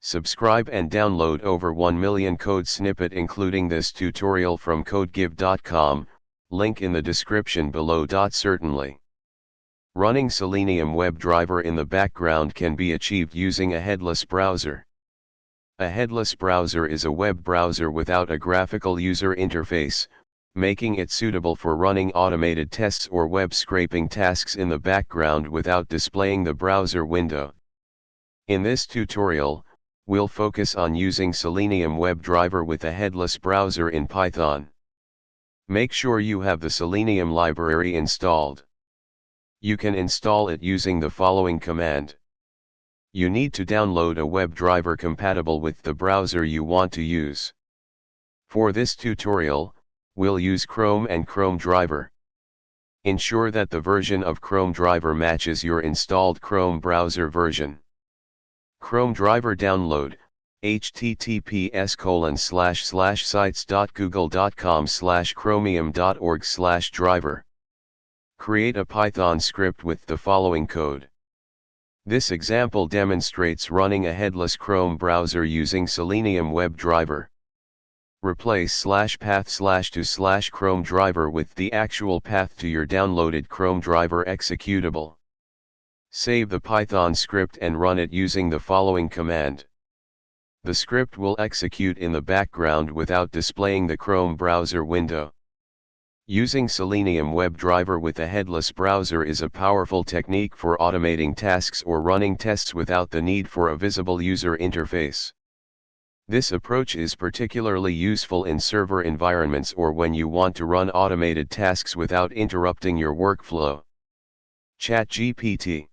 Subscribe and download over 1 million code snippet including this tutorial from codegive.com, link in the description below. Certainly. Running Selenium WebDriver in the background can be achieved using a headless browser. A headless browser is a web browser without a graphical user interface, making it suitable for running automated tests or web scraping tasks in the background without displaying the browser window. In this tutorial, we'll focus on using Selenium WebDriver with a headless browser in Python. Make sure you have the Selenium library installed. You can install it using the following command. You need to download a WebDriver compatible with the browser you want to use. For this tutorial, we'll use Chrome and Chrome driver. Ensure that the version of Chrome driver matches your installed Chrome browser version. Chrome driver download, https://sites.google.com/chromium.org/driver. Create a Python script with the following code. This example demonstrates running a headless Chrome browser using Selenium WebDriver. Replace /path/to/Chrome driver with the actual path to your downloaded Chrome driver executable. Save the Python script and run it using the following command. The script will execute in the background without displaying the Chrome browser window. Using Selenium WebDriver with a headless browser is a powerful technique for automating tasks or running tests without the need for a visible user interface. This approach is particularly useful in server environments or when you want to run automated tasks without interrupting your workflow. ChatGPT.